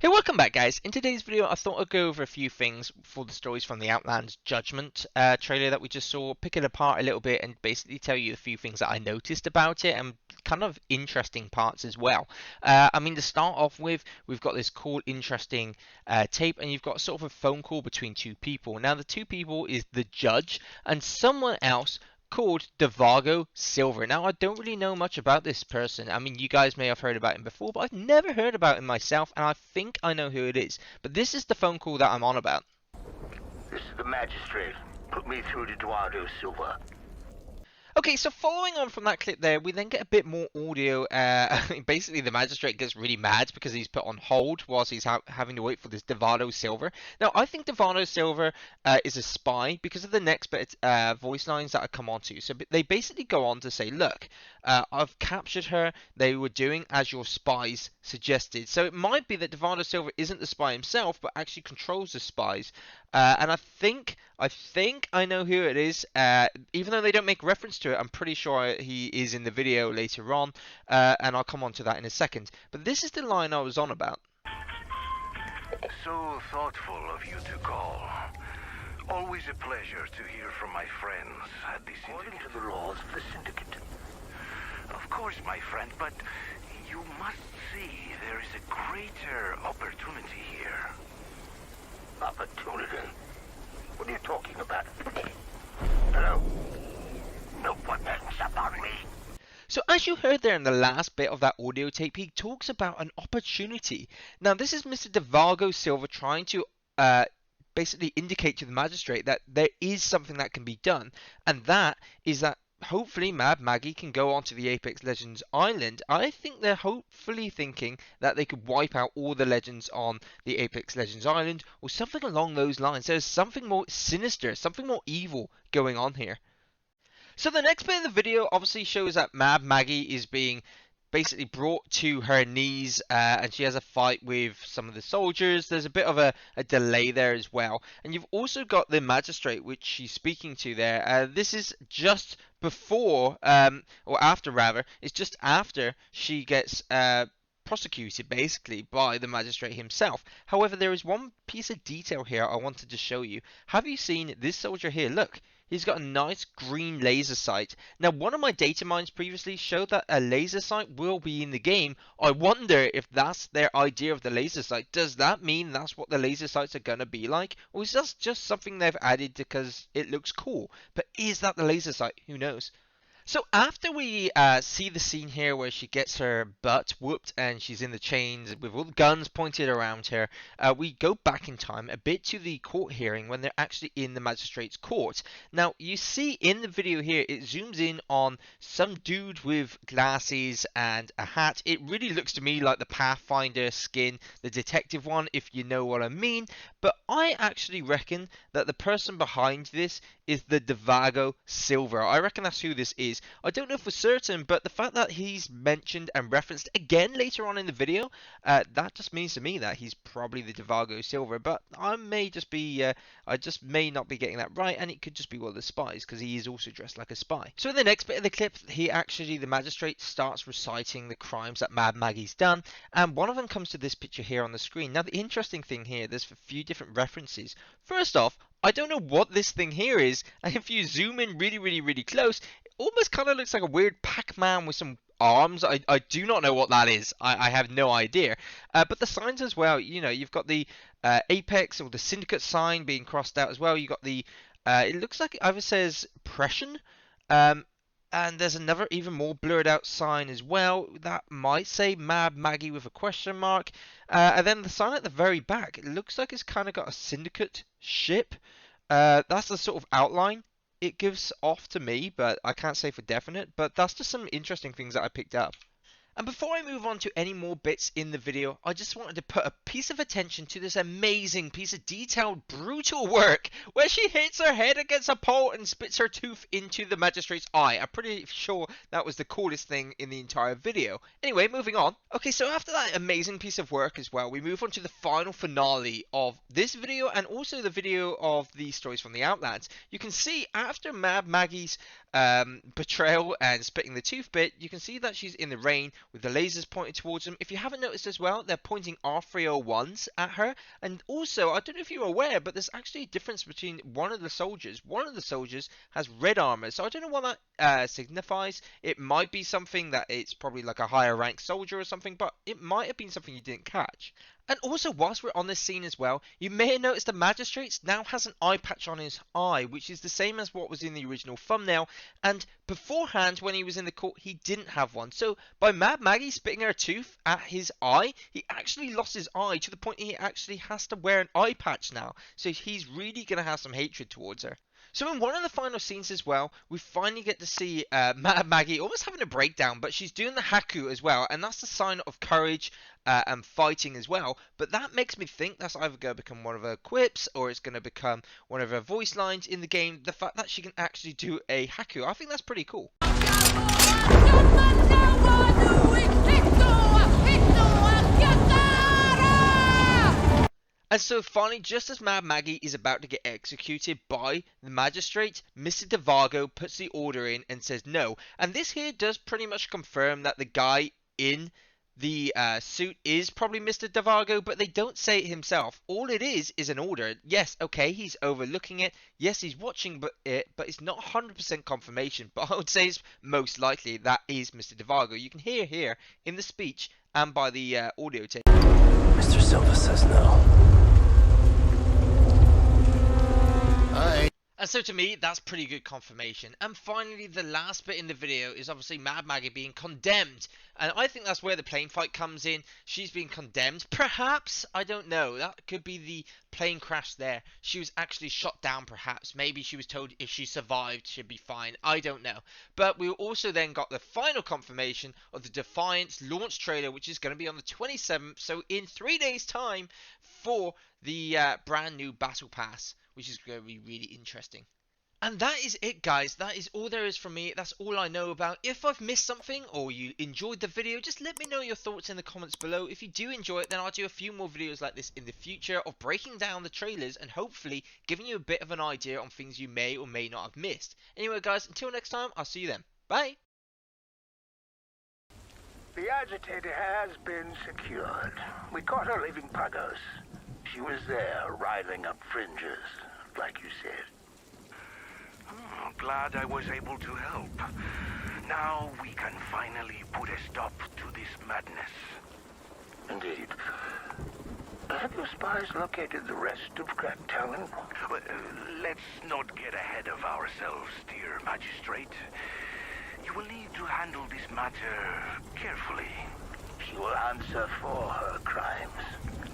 Hey, welcome back, guys. In today's video, I thought I'd go over a few things for the stories from the Outlands Judgment trailer that we just saw, pick it apart a little bit, and basically tell you a few things that I noticed about it and kind of interesting parts as well. To start off with, we've got this cool, interesting tape, and you've got sort of a phone call between two people. Now, the two people is the judge and someone else called Devago Silver. Now, I don't really know much about this person. I mean, you guys may have heard about him before, but I've never heard about him myself, and I think I know who it is. But this is the phone call that I'm on about. This is the magistrate. Put me through to Eduardo Silva. Okay, so following on from that clip there, we then get a bit more audio. Basically, the magistrate gets really mad because he's put on hold whilst he's having to wait for this Devado Silver. Now, I think Devado Silver is a spy because of the next bit voice lines that I come on to. So they basically go on to say, look, I've captured her. They were doing as your spies suggested. So it might be that Devado Silver isn't the spy himself, but actually controls the spies. And I think I know who it is. Even though they don't make reference to it, I'm pretty sure he is in the video later on, and I'll come on to that in a second. But this is the line I was on about. So thoughtful of you to call. Always a pleasure to hear from my friends at the Syndicate. According to the laws of the Syndicate. Of course, my friend, but you must see there is a greater opportunity here. Opportunity? What are you talking about? Hello? No one hangs up on me. So as you heard there in the last bit of that audio tape, he talks about an opportunity. Now, this is Mr. Devago Silva trying to basically indicate to the magistrate that there is something that can be done, and that is that hopefully Mad Maggie can go onto the Apex Legends island. I think they're hopefully thinking that they could wipe out all the legends on the Apex Legends island or something along those lines. There's something more sinister, something more evil going on here. So the next bit of the video obviously shows that Mad Maggie is being basically brought to her knees, and she has a fight with some of the soldiers. There's a bit of a delay there as well, and you've also got the magistrate which she's speaking to there. This is just before or after rather, it's just after she gets prosecuted basically by the magistrate himself. However, there is one piece of detail here I wanted to show you. Have you seen this soldier here? Look, he's got a nice green laser sight. Now, one of my data mines previously showed that a laser sight will be in the game. I wonder if that's their idea of the laser sight. Does that mean that's what the laser sights are going to be like? Or is that just something they've added because it looks cool? But is that the laser sight? Who knows? So after we see the scene here where she gets her butt whooped and she's in the chains with all the guns pointed around her, we go back in time a bit to the court hearing when they're actually in the magistrate's court. Now, you see in the video here, it zooms in on some dude with glasses and a hat. It really looks to me like the Pathfinder skin, the detective one, if you know what I mean. But I actually reckon that the person behind this is the Devago Silver. I reckon that's who this is. I don't know for certain, but the fact that he's mentioned and referenced again later on in the video, that just means to me that he's probably the Devago Silver. But I may just be, I just may not be getting that right, and it could just be one of the spies because he is also dressed like a spy. So in the next bit of the clip, the magistrate starts reciting the crimes that Mad Maggie's done, and one of them comes to this picture here on the screen. Now, the interesting thing here, there's a few different references. First off, I don't know what this thing here is, and if you zoom in really close, it almost kind of looks like a weird Pac-Man with some arms. I do not know what that is. I have no idea. But the signs as well, you know, you've got the Apex or the Syndicate sign being crossed out as well. You've got the, it looks like it either says Pression, and there's another even more blurred out sign as well that might say Mad Maggie with a question mark. And then the sign at the very back, it looks like it's kind of got a Syndicate ship. That's the sort of outline it gives off to me, but I can't say for definite. But that's just some interesting things that I picked up. And before I move on to any more bits in the video, I just wanted to put a piece of attention to this amazing piece of detailed, brutal work where she hits her head against a pole and spits her tooth into the magistrate's eye. I'm pretty sure that was the coolest thing in the entire video. Anyway, moving on. Okay, so after that amazing piece of work as well, we move on to the final finale of this video and also the video of the stories from the Outlands. You can see after Mad Maggie's betrayal and spitting the tooth bit, you can see that she's in the rain with the lasers pointed towards them. If you haven't noticed as well, they're pointing R301s at her. And also, I don't know if you're aware, but there's actually a difference between one of the soldiers. One of the soldiers has red armor, so I don't know what that signifies. It might be something that it's probably like a higher ranked soldier or something, but it might have been something you didn't catch. And also, whilst we're on this scene as well, you may have noticed the Magistrate now has an eye patch on his eye, which is the same as what was in the original thumbnail. And beforehand, when he was in the court, he didn't have one. So by Mad Maggie spitting her tooth at his eye, he actually lost his eye to the point he actually has to wear an eye patch now. So he's really going to have some hatred towards her. So in one of the final scenes as well, we finally get to see Mad Maggie almost having a breakdown, but she's doing the Haku as well, and that's a sign of courage and fighting as well. But that makes me think that's either going to become one of her quips, or it's going to become one of her voice lines in the game. The fact that she can actually do a Haku, I think that's pretty cool. And so finally, just as Mad Maggie is about to get executed by the Magistrate, Mr. DeVargo puts the order in and says no. And this here does pretty much confirm that the guy in the suit is probably Mr. DeVargo, but they don't say it himself. All it is an order. Yes, okay, he's overlooking it. Yes, he's watching but it's not 100% confirmation. But I would say it's most likely that is Mr. DeVargo. You can hear here in the speech and by the audio tape. Mr. Silva says no. And so to me, that's pretty good confirmation. And finally, the last bit in the video is obviously Mad Maggie being condemned. And I think that's where the plane fight comes in. She's being condemned. Perhaps, I don't know. That could be the plane crash there. She was actually shot down perhaps. Maybe she was told if she survived, she'd be fine. I don't know. But we also then got the final confirmation of the Defiance launch trailer, which is going to be on the 27th. So in 3 days' time for the brand new Battle Pass, which is going to be really interesting. And that is it, guys. That is all there is from me. That's all I know about. If I've missed something or you enjoyed the video, just let me know your thoughts in the comments below. If you do enjoy it, then I'll do a few more videos like this in the future of breaking down the trailers and hopefully giving you a bit of an idea on things you may or may not have missed. Anyway, guys, until next time, I'll see you then. Bye! The agitator has been secured. We caught her leaving Pagos. She was there, riling up fringes, like you said. Oh, glad I was able to help. Now we can finally put a stop to this madness. Indeed. Have your spies located the rest of Crack Talon? Well, let's not get ahead of ourselves, dear Magistrate. You will need to handle this matter carefully. She will answer for her crimes.